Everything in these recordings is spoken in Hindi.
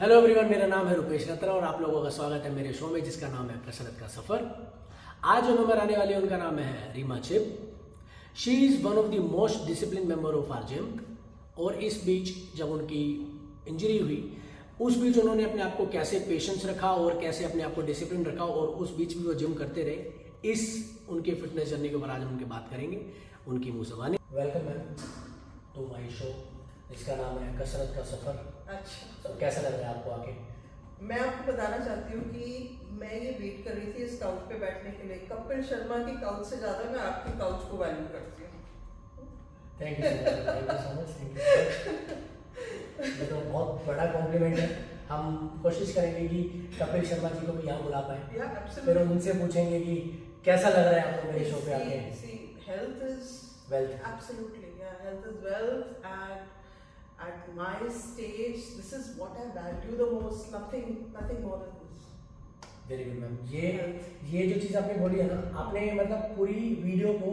हेलो एवरीवन, मेरा नाम है रुपेश रत्रा और आप लोगों का स्वागत है मेरे शो में जिसका नाम है कसरत का सफ़र। आज जो मेंबर आने वाली है उनका नाम है रीमा चिप। She is one of the most discipline member of our gym. और इस बीच जब उनकी इंजरी हुई उस बीच उन्होंने अपने आप को कैसे पेशेंस रखा और कैसे अपने आप को डिसिप्लिन रखा और उस बीच भी वो जिम करते रहे। इस उनके फिटनेस जर्नी के ऊपर आज हम उनके बात करेंगे उनकी मुँह ज़बानी। Welcome ma'am to my show जिसका नाम है कसरत का सफ़र। अच्छा, तो कैसा लग रहा है आपको आके? मैं आपको बताना चाहती हूँ कि मैं ये वेट कर रही थी इस काउच पे बैठने के लिए। कपिल शर्मा की काउच से ज़्यादा मैं आपकी काउच को वैल्यू करती हूँ। Thank you so much, thank you. ये तो बहुत बड़ा कॉम्प्लीमेंट है। हम कोशिश करेंगे कि कपिल शर्मा जी को भी यहाँ बुला पाए, फिर उनसे पूछेंगे कि कैसा लग रहा है आपको मेरे शो पे आके। Health is wealth, absolutely, health is wealth and at my stage this is what I value the most, nothing more than this. Very good ma'am. ये जो चीज़ आपने बोली है ना, आपने मतलब पूरी वीडियो को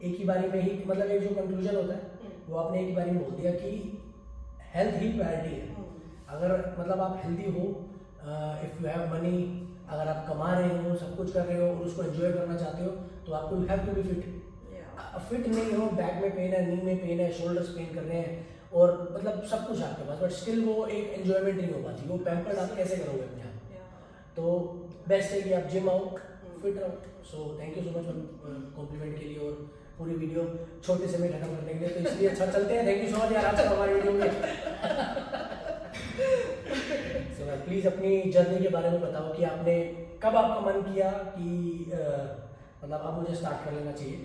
एक ही बारी में ही मतलब एक जो कंक्लूजन होता है वो आपने एक ही बारी में बोल दिया कि हेल्थ ही प्रायोरिटी है। अगर मतलब आप हेल्दी हो, इफ़ यू हैव मनी, अगर आप कमा रहे हो, सब कुछ कर रहे हो और उसको एंजॉय करना चाहते हो तो आपको you have to be fit. Fit नहीं हो, बैक में पेन है, नी में पेन है, शोल्डर्स पेन कर रहे हैं और मतलब सब कुछ आपके पास, बट स्टिल वो एक एंजॉयमेंट नहीं हो पाती। वो पैम्पर्ड आप कैसे करोगे अपने आप? तो बेस्ट है कि आप जिम आओ, फिट रहो। So thank you so much compliment के लिए और पूरी वीडियो छोटे से में खत्म करने के लिए। तो इसलिए अच्छा चलते हैं। थैंक यू सो मच यार, आपसे हमारी वीडियो में। सो मैम प्लीज़ अपनी जर्नी के बारे में बताओ कि आपने कब आपका मन किया कि मतलब आप मुझे स्टार्ट कर लेना चाहिए।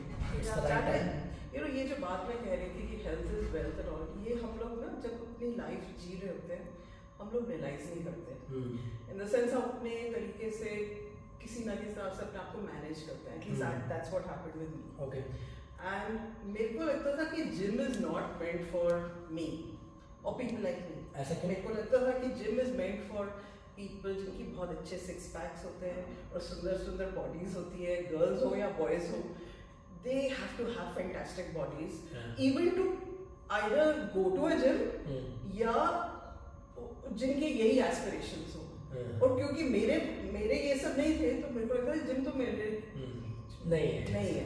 ये जो बात मैं कह रही थी कि health is wealth and all, ये हम लोग ना जब अपनी लाइफ जी रहे होते हैं हम लोग रियलाइज नहीं करते। इन द सेंस हम अपने तरीके से किसी ना किसी तरह से अपने आप को मैनेज करते हैं। That's what happened with me. Okay. And मेरे को लगता था कि gym is not meant for me और पीपल लाइक मी। ऐसा क्यों? मेरे को लगता था कि gym is meant for people जिनकी बहुत अच्छे सिक्स पैक्स होते हैं और सुंदर सुंदर बॉडीज होती है, गर्ल्स हो या बॉयज हो। They have to have fantastic bodies, even to either go to a gym या जिनके यही aspirations हो। और क्योंकि मेरे ये सब नहीं थे तो मेरे को लगता है जिम तो मेरे नहीं है।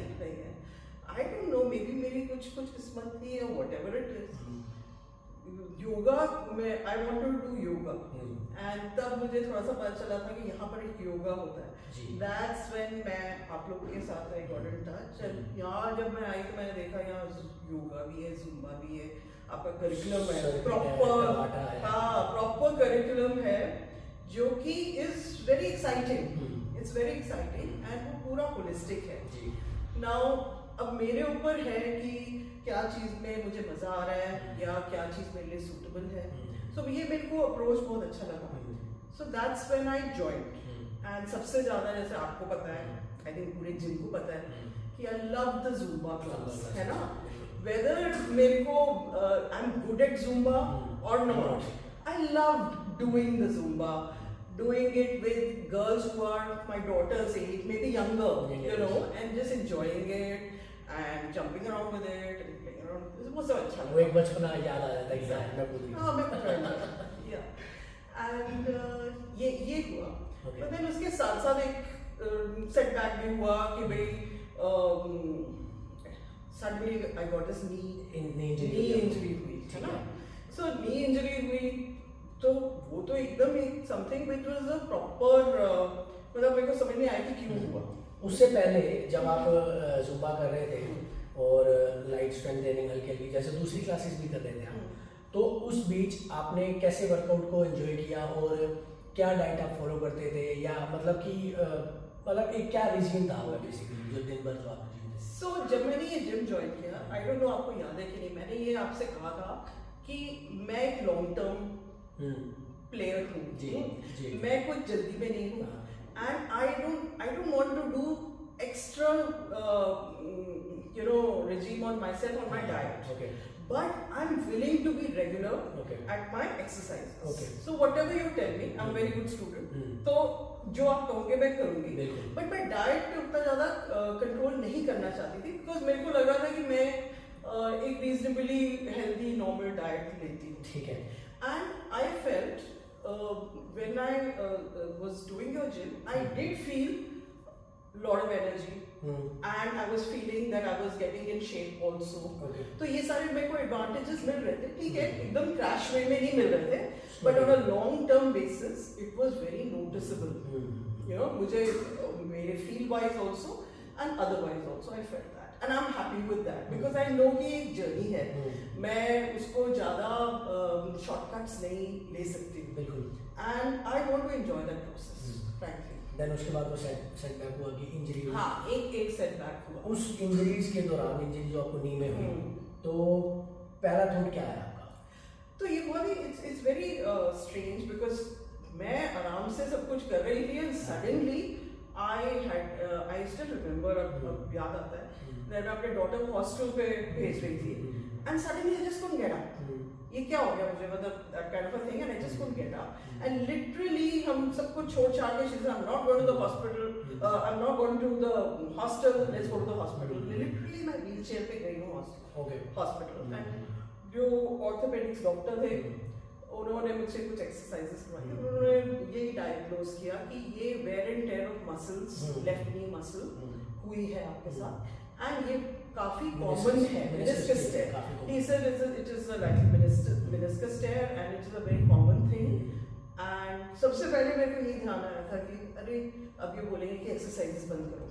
I don't know, maybe मेरी कुछ किस्मत थी या whatever it is। योगा में I wanted to do yoga and तब मुझे थोड़ा सा पता चला था कि यहाँ पर एक योगा होता है। That's when मैं आप लोगों के साथ I got in touch and यहाँ जब मैं आई तो मैंने देखा यहाँ योगा भी है, जुम्बा भी है, आपका करिकुलम है, प्रॉपर करिकुलम है जो कि is very exciting. It's very exciting and वो पूरा होलिस्टिक है। नाउ अब मेरे ऊपर है कि क्या चीज़ में मुझे मज़ा आ रहा है या क्या चीज़ मेरे लिए सूटेबल है। सो ये मेरे को अप्रोच बहुत अच्छा लगा। So that's when I joined. And सबसे ज़्यादा जैसे आपको पता है, आई थिंक पूरे जिम को पता है कि I love the zumba class, है ना। वेदर मेरे को I am good at zumba और not, I love doing the zumba, doing it with girls who are my daughter's age, maybe younger, you know, and just enjoying it and jumping around with it and playing around. It was so अच्छा। वो एक बचपना याद आ जाता है। मैं पूछ रही हूँ। हाँ, मैं पकड़ लिया। Yeah, and ये हुआ। But then उसके साथ एक setback भी हुआ कि भाई suddenly I got this knee injury हुई, है ना। So knee injury हुई तो वो तो एकदम एक something which was a proper, मतलब मेरे को समझ नहीं आया कि क्यों हुआ। उससे पहले जब आप जुम्बा कर रहे थे और लाइट स्ट्रेंथ ट्रेनिंग हल्की जैसे दूसरी क्लासेस भी कर रहे थे आप, तो उस बीच आपने कैसे वर्कआउट को एंजॉय किया और क्या डाइट आप फॉलो करते थे या मतलब कि मतलब एक क्या रीजन था आपका बेसिकली जो दिन भर जो आप सो जब मैंने ये जिम ज्वाइन किया, आई डोंट नो आपको याद है कि नहीं, मैंने ये आपसे कहा था कि मैं एक लॉन्ग टर्म प्लेयर हूँ। मैं कुछ जल्दी में नहीं हूँ and I don't want to do extra regime on myself on my diet, but I'm willing to be regular at my exercises. So whatever you tell me, I'm very good student, तो जो आप कहोगे मैं करूँगी, but मैं डाइट पे उतना ज़्यादा कंट्रोल नहीं करना चाहती थी because मेरे को लग रहा था कि मैं एक रीजनेबली हेल्दी नॉर्मल डाइट लेती हूँ। ठीक है। And I felt when I was doing your gym, I did feel lot of energy and I was feeling that I was getting in shape also. Okay. तो ये सारे मेरे को advantages मिल रहे थे, ठीक है, एकदम crash way में नहीं मिल रहे थे, but on a long term basis it was very noticeable. You know, मुझे मेरे feel wise also and otherwise also I felt that, and I'm happy with that because I know कि एक journey है, मैं उसको ज़्यादा shortcuts नहीं ले सकती, and I want to enjoy that process, frankly. Then उसके बाद वो सेटबैक हुआ कि इंजरी हुई। हाँ, एक सेटबैक हुआ। उस इंजरीज के दौरान, इंजरी जो आपको नी में हुई, तो पहला थॉट क्या है आपका? तो ये बहुत ही इट्स वेरी स्ट्रेंज बिकॉज मैं आराम से सब कुछ कर रही थी and suddenly I still remember, अब याद आता है, मैं अपने डॉटर को हॉस्टल पे भेज रही थी and suddenly I just couldn't get up. ये क्या हो गया मुझे, मतलब that kind of a thing, and I just couldn't get up and literally हम सब कुछ छोड़ छाड़ के, she said I am not going to the hospital, I am not going to the hostel, let's go to the hospital. Literally मैं व्हीलचेयर पे गई हूँ हॉस्पिटल, एंड जो ऑर्थोपेडिक्स डॉक्टर थे उन्होंने मुझसे कुछ एक्सरसाइजेस करवाई, उन्होंने यही डायग्नोज किया कि ये wear and tear of muscles, left knee muscle हुई है आपके साथ, एंड ये काफी कॉमन है, meniscus tear. He said it is like meniscus tear and it is a very common thing. And सबसे पहले मेरे को ये ध्यान आया था कि अरे अब ये बोलेंगे कि एक्सरसाइजेस बंद करो।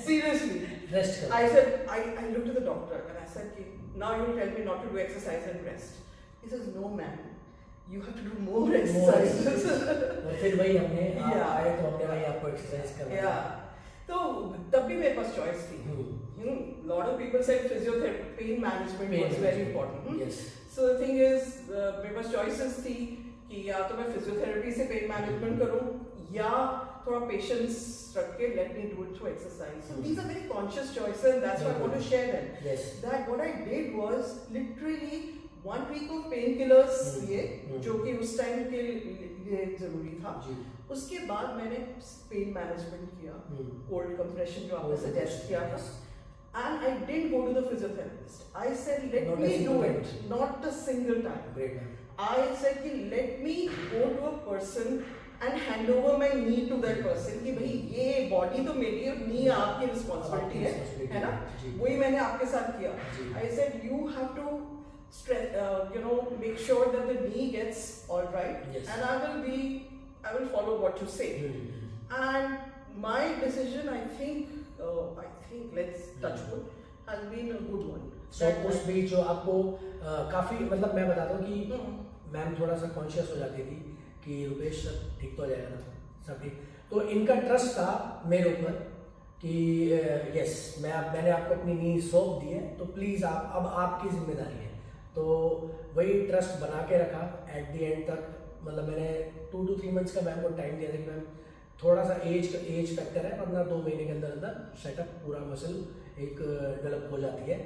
Seriously. Rest करो। I said I looked at the doctor and I said कि now you will tell me not to do exercise and rest. He says no man, you have to do more exercises. और फिर वही हमने आए तो हमने वही आपको एक्सरसाइज करवाया। तो तब भी मेरे पास चॉइस थी। You know, lot of people said physiotherapy, pain management was very important. Yes. So the thing is, मेरे पास choices थी कि या तो मैं physiotherapy से pain management करूँ या थोड़ा patience रख के let me do it through exercise. So these are very conscious choices, and that's why I want to share them. Yes. That what I did was literally 1 week of painkillers लिए, जो कि उस टाइम के लिए जरूरी था। उसके बाद मैंने पेन मैनेजमेंट किया, कोल्ड कंप्रेशन जो आपने सजेस्ट किया था, and I didn't go to the physiotherapist. I said let me do it, not a single time. Great. I said कि let me go to a person and hand over my knee to that person कि भाई ये body तो मेरी और knee आपकी responsibility है ना? वही मैंने आपके साथ किया। I said you have to make sure that the knee gets all right, and I will follow what you say. And my decision, I think let's touch wood, has been a good one. So उस बीच जो आपको काफी, मतलब मैं बताता हूँ कि मैम थोड़ा सा कॉन्शियस हो जाती थी कि रुपेश सब ठीक तो हो जाएगा ना, सब ठीक, तो इनका ट्रस्ट था मेरे ऊपर कि यस मैंने आपको अपनी नी सौंप दी है तो प्लीज़ आप, अब आपकी जिम्मेदारी है। तो वही ट्रस्ट बना के रखा एट द एंड तक। मतलब मैंने 2 to 3 months का मैम को टाइम दिया था कि मैम थोड़ा सा एज फैक्टर है, वरना 2 महीने के अंदर अंदर सेटअप पूरा मसल एक डेवलप हो जाती है।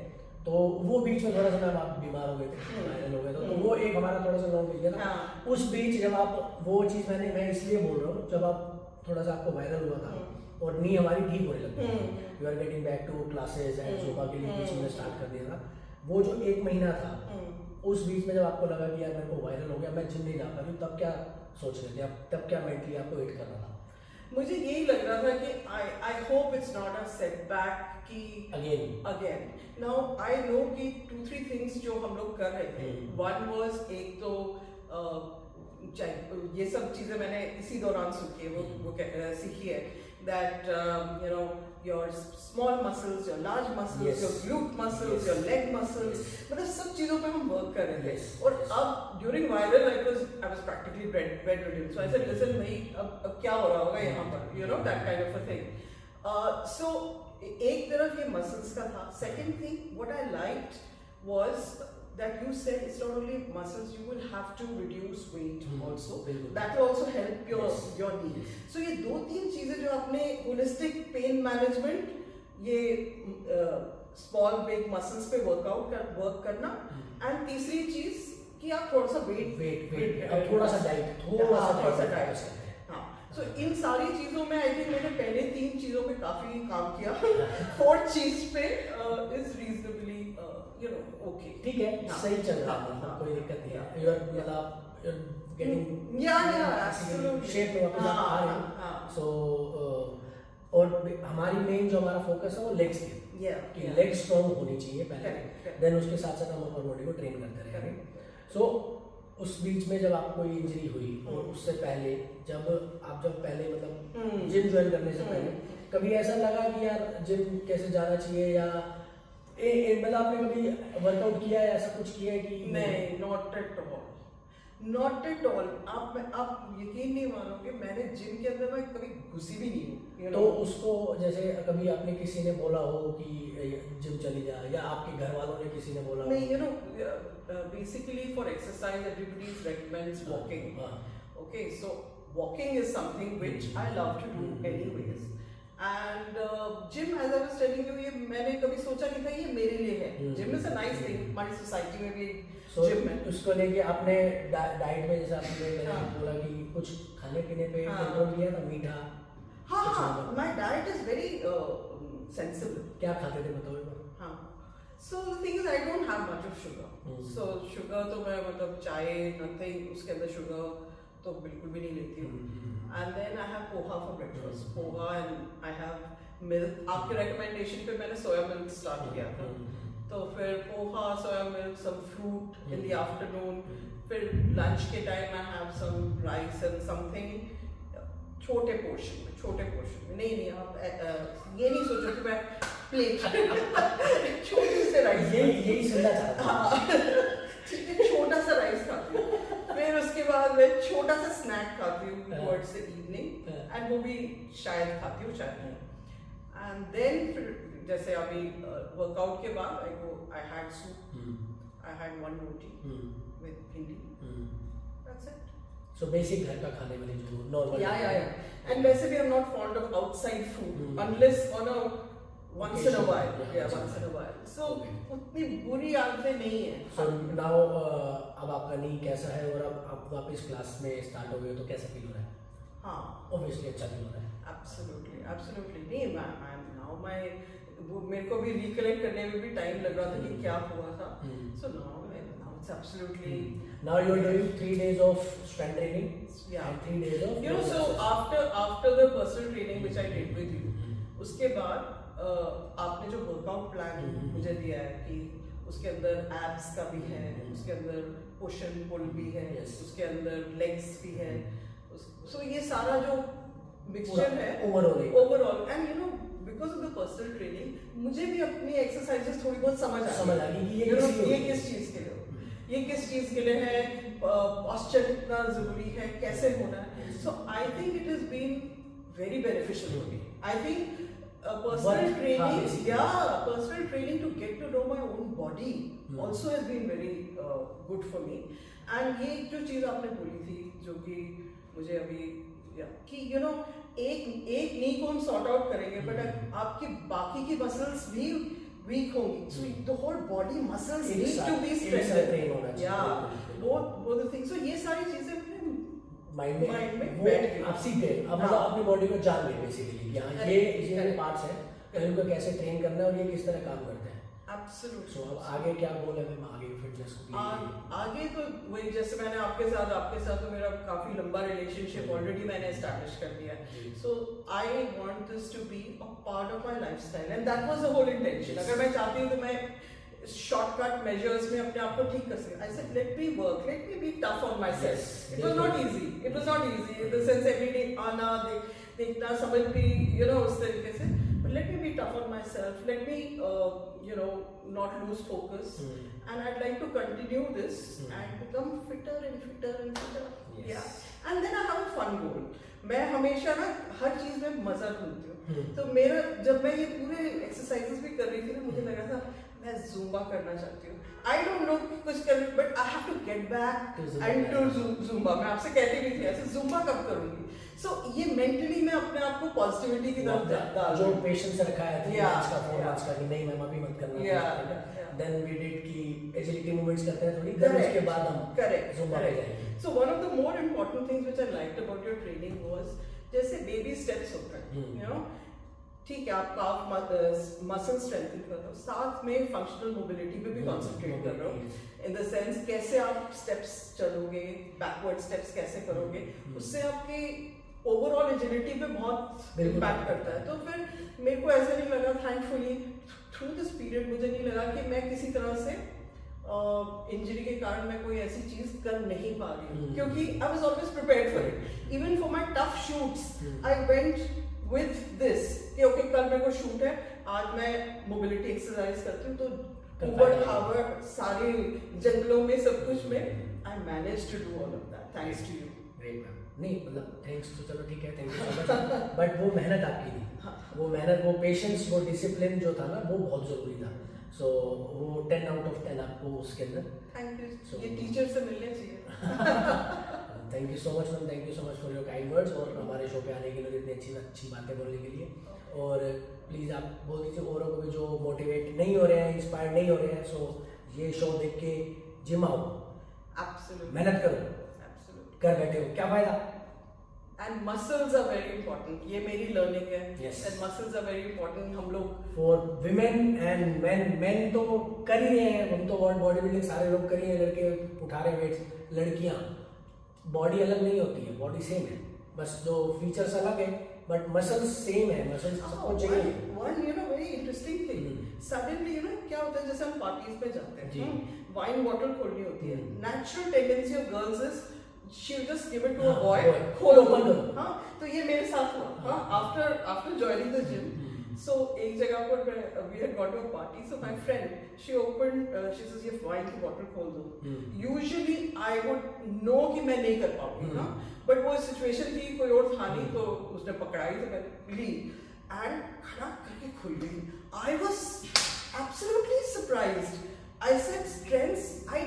तो वो बीच में थोड़ा सा मैम आप बीमार हो गए थे, वायरल हो गए थे, तो वो एक हमारा थोड़ा सा लॉन्ग मिल गया था। उस बीच जब आप वो चीज़ मैं इसलिए बोल रहा हूँ, जब आप थोड़ा सा आपको वायरल हुआ था और नी हमारी ठीक होने लगी, you are getting back to classes and Zumba के लिए टीचिंग में स्टार्ट कर दिया था। वो जो 1 महीना था, उस बीच में जब आपको लगा कि यार मेरे को वायरल हो गया, मैं जिम नहीं जा पा रही, तब क्या सोच रहे थे आप? तब क्या मेंटली आपको हिट कर रहा था? मुझे यही लग रहा था कि I hope it's not a setback कि अगेन नाउ आई नो कि 2-3 थिंग्स जो हम लोग कर रहे थे, वन वाज एक तो ये सब चीजें मैंने इसी दौरान सीखी है that your small muscles, your large muscles, your glute muscles, your leg muscles, मतलब सब चीजों पे हम वर्क कर रहे थे। और अब during viral I was practically bedridden, so I said listen भाई अब क्या हो रहा होगा यहाँ पर, that kind of a thing. So एक तरफ ये muscles का था। Second thing what I liked was that you said it's not only muscles, you will have to reduce weight also. That will also help your knee. So ये 2-3 चीजें जो आपने holistic pain management, ये small big muscles पे work करना, and तीसरी चीज कि आप थोड़ा सा weight थोड़ा सा डाइट। So इन सारी चीजों में I think मैंने पहले 3 चीजों पे काफी काम किया। 4th चीज पे is reasonably okay. ठीक है, सही चल रहा है, कोई दिक्कत नहीं है। You are getting शेप में वापस आप आ रहे हो। सो और हमारी मेन जो हमारा फोकस है वो लेग्स पे, कि लेग स्ट्रॉन्ग होनी चाहिए पहले, देन उसके साथ साथ हम अपर बॉडी को ट्रेन करते रहेंगे। सो उस बीच में जब आपको कोई इंजरी हुई और उससे पहले जब पहले मतलब जिम ज्वाइन करने से पहले कभी ऐसा लगा कि यार जिम कैसे जाना चाहिए, या मतलब आपने कभी वर्कआउट किया है, ऐसा कुछ किया है कि नहीं? Not at all, not at all. आप यकीन नहीं मानोगे, मैंने जिम के अंदर मैं कभी घुसी भी नहीं हूँ। तो उसको जैसे कभी आपने किसी ने बोला हो कि जिम चली जा, या आपके घर वालों ने किसी ने बोला हो? नहीं, basically for exercise everybody recommends walking. Okay, so walking is something which I love to do anyways. And gym, as I was telling you, ये मैंने कभी सोचा नहीं था ये मेरे लिए है। Gym is a nice thing, हमारी सोसाइटी में भी जिम है। उसको लेके आपने डाइट में जैसे आपने बोला कि कुछ खाने पीने पे कंट्रोल किया था, मीठा? हाँ, my diet is very sensible. क्या खाते थे बताओ एक बार? हाँ, so the thing is I don't have much of sugar. So sugar तो मैं मतलब चाय nothing, उसके अंदर sugar तो बिल्कुल भी नहीं लेती हूँ। And then I have poha for breakfast, poha, and I have milk. आपके recommendation पे मैंने soya milk start किया था, तो फिर poha, soya milk, some fruit in the afternoon, फिर lunch के time I have some rice and something छोटे पोर्शन में। नहीं आप ये नहीं सोचो कि मैं प्लेट छोटे से राइस, यही सुनना चाहता हूँ। छोटा सा राइस खाती हूँ, फिर उसके बाद मैं छोटा सा स्नैक खाती हूँ टुवर्ड्स द इवनिंग, एंड वो भी शायद खाती हूँ, शायद नहीं। एंड देन फिर जैसे अभी वर्कआउट के बाद I had soup, I had one roti with bhindi, that's it. So basic घर का खाने वाली जो normal। Yeah. And वैसे भी I'm not fond of outside food unless on a once in a while. Once in a while. So उतनी बुरी आदतें नहीं है। So now अब आपका नी कैसा है, और अब आप वापस क्लास में स्टार्ट हो गए तो कैसा फील हो रहा है? हाँ, obviously अच्छा फील हो रहा है। Absolutely नहीं, I'm now वो मेरे को भी रिकलेक्ट करने में भी टाइम लग रहा था कि क्या हुआ था। So now it's absolutely। Now you are doing 3 days of strength training, and 3 days of so after the personal training which I did with you, उसके बाद आपने जो वर्कआउट प्लान मुझे दिया है कि उसके अंदर एब्स का भी है, उसके अंदर पुश एंड पुल भी है, उसके अंदर लेग्स भी है, सो ये सारा जो मिक्सचर है overall, and because of the personal training मुझे भी अपनी एक्सरसाइजेस थोड़ी बहुत समझ आ गई कि ये किस चीज के लिए, ये किस चीज के लिए है, पोस्चर कितना जरूरी है, कैसे होना है। So I think it has been very beneficial for me. I think personal training to get to know my own body also has been very good for me. And ये जो चीज आपने बोली थी जो कि मुझे अभी कि एक नी को हम सॉर्ट आउट करेंगे, बट आपकी बाकी की मसल्स भी वीक होंगी, so the whole body muscles need to be strengthened. both the things, so ये सारी चीजें माइंड में बैठ गए, आप सीख गए, अब मतलब अपनी बॉडी को जान गए बेसिकली कि हाँ ये पार्ट्स हैं, इनको कैसे ट्रेन करना है और ये किस तरह काम करते हैं। Absolutely. So अब आगे क्या गोल है मैम, आगे फिटनेस को? आगे तो वही जैसे मैंने आपके साथ तो मेरा काफी लंबा रिलेशनशिप ऑलरेडी मैंने एस्टैब्लिश कर दिया है। So I want this to be a part of my lifestyle, and that was the whole intention. अगर मैं चाहती हूँ तो मैं शॉर्टकट मेजर्स में अपने आप को ठीक कर सकती। I said let me work, let me be tough on my self. It was not easy in the sense every day आना देखना समझ भी उस तरीके से, but let me be tough on my self, let me not lose focus, and I'd like to continue this and become fitter and fitter and fitter. And then I have a fun goal. मैं हमेशा ना हर चीज में मजा ढूंढती हूँ, तो मेरा जब मैं ये पूरे एक्सरसाइजेस भी कर रही थी ना, मुझे लगा था मैं ज़ुम्बा करना चाहती हूँ। I don't know कुछ कर, but I have to get back and do Zumba. मैं आपसे कहती भी थी ऐसे ज़ुम्बा कब करूँगी। So ये मेंटली मैं अपने आप को पॉजिटिविटी की तरफ जो पेशेंस रखा है कि नहीं मैम अभी मत करना, then we did कि agility movements करते हैं थोड़ी, then उसके बाद हम ज़ुम्बा पे जाएंगे। So one of the more important things which I liked about your training was जैसे baby steps होते हैं, ठीक है आप काफ मसल स्ट्रेंथन कर रहे हो, साथ में फंक्शनल मोबिलिटी पे भी कंसंट्रेट कर रहे हो इन द सेंस कैसे आप स्टेप्स चलोगे, बैकवर्ड स्टेप्स कैसे करोगे, उससे आपकी ओवरऑल एजिलिटी पे बहुत इम्पैक्ट करता है। तो फिर मेरे को ऐसा नहीं लगा, थैंकफुली थ्रू दिस पीरियड मुझे नहीं लगा कि मैं किसी तरह से इंजरी के कारण मैं कोई ऐसी चीज कर नहीं पा रही हूँ, क्योंकि I was always prepared for it. Even for my tough shoots I went with this कि ओके कल मेरे को शूट है, आज मैं मोबिलिटी एक्सरसाइज करती हूँ, तो ऊबड़ खाबड़ सारे जंगलों में सब कुछ में I manage to do all of that thanks to you. Great ma'am. नहीं मतलब थैंक्स तो चलो ठीक है, thank you so much, but वो मेहनत आपकी थी, वो मेहनत, वो पेशेंस, वो डिसिप्लिन जो था ना वो बहुत जरूरी था। सो वो 10 आउट ऑफ 10 आपको उसके अंदर। थैंक यू, ये टीचर से मिलने चाहिए। Thank you so much ma'am, thank you so much for your kind words और हमारे शो पे आने के लिए, इतनी अच्छी अच्छी बातें बोलने के लिए। और प्लीज़ आप बोल दीजिए औरों को भी जो मोटिवेट नहीं हो रहे हैं, इंस्पायर्ड नहीं हो रहे हैं, सो ये शो देख के जिम आओ, मेहनत करो, कर बैठे हो क्या फायदा। And muscles are very important. ये मेरी learning है. Yes. And muscles are very important. हम लोग for women and men तो कर ही रहे हैं, हम तो बॉडी बिल्डिंग सारे लोग कर ही हैं, लड़के उठा रहे वेट्स, लड़कियां बॉडी अलग नहीं होती है, बॉडी सेम है, बस जो फीचर्स अलग है बट मसल्स सेम है, मसल्स सबको चाहिए। One you know very interesting thing. Suddenly you know क्या होता है, जैसे हम पार्टीज पे जाते हैं, वाइन बॉटल खोलनी होती है, natural tendency of girls is she'll just give it to a boy, खोलो बंद हो। हाँ, तो ये मेरे साथ हुआ। हाँ, after joining the gym, so एक जगह पर we had got to a party, so my friend she opened, she says ये wine की bottle खोल दो। Usually I would know कि मैं नहीं कर पाऊँगी ना, but वो situation थी, कोई और था नहीं, तो उसने पकड़ाई तो मैं ली and खड़ा करके खुल गई। I was absolutely surprised. I said strengths, I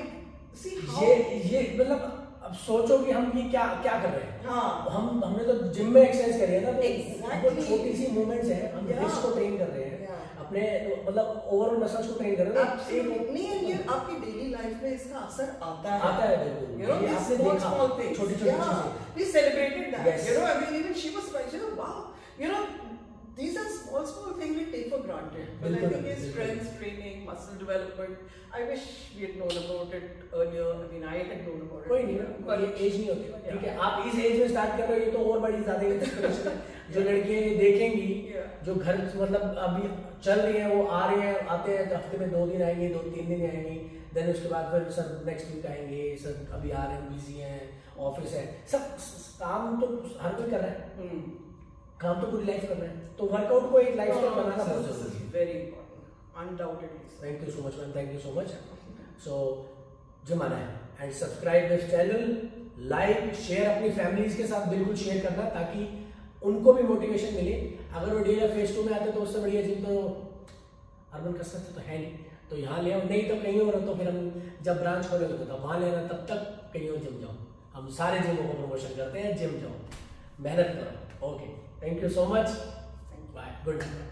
see how ये मतलब अब सोचो कि हम ये क्या क्या कर रहे हैं। हाँ, हमने तो जिम में एक्सरसाइज करी है ना, तो Exactly. वो छोटी सी मूवमेंट्स है, हम रिस्ट को ट्रेन कर रहे हैं, अपने मतलब ओवरऑल मसल्स को ट्रेन कर रहे हैं। नहीं ये आपकी डेली लाइफ में इसका असर आता है बिल्कुल। you know ये आपने देखा छोटी छोटी चीजें, we celebrated that, Yes. you know, I mean even she was like, you know, wow, you know, these are small things we take for granted, but I think it's strength training, muscle development. I wish we had known about it earlier. I mean I had known about it. कोई नहीं ना, कोई एज नहीं होती, ठीक है, आप इस एज में स्टार्ट कर रहे हो, ये तो और बड़ी ज्यादा इंस्पिरेशन है। जो लड़कियां देखेंगी, जो घर मतलब अभी चल रही हैं, वो आ रहे हैं, आते हैं हफ्ते में 2 दिन आएंगे, 2-3 दिन आएंगी, देन उसके बाद फिर सर नेक्स्ट वीक आएंगे, सर अभी आ रहे हैं, बिजी हैं, ऑफिस है, सब काम तो हर कोई कर रहा है, काम तो पूरी लाइफ कर रहे हैं, तो वर्कआउट को एक लाइफस्टाइल बनाना बहुत जरूरी है। Very important, undoubtedly. Thank you so much ma'am, thank you so much. So gym आना है and subscribe this channel, like share अपनी फैमिलीज के साथ बिल्कुल शेयर करना, ताकि उनको भी मोटिवेशन मिले। अगर वो डीएलएफ फेज 2 में आते तो उससे बढ़िया जिम तो अर्बन कसरत तो है नहीं, तो यहाँ ले आओ, नहीं तो कहीं और, तो फिर हम जब ब्रांच खोले होते तो वहाँ लेना, तब तक कहीं और जिम जाओ। हम सारे जिमों को प्रमोशन करते हैं, जिम जाओ, मेहनत करो। Okay, thank you so much, bye, good night.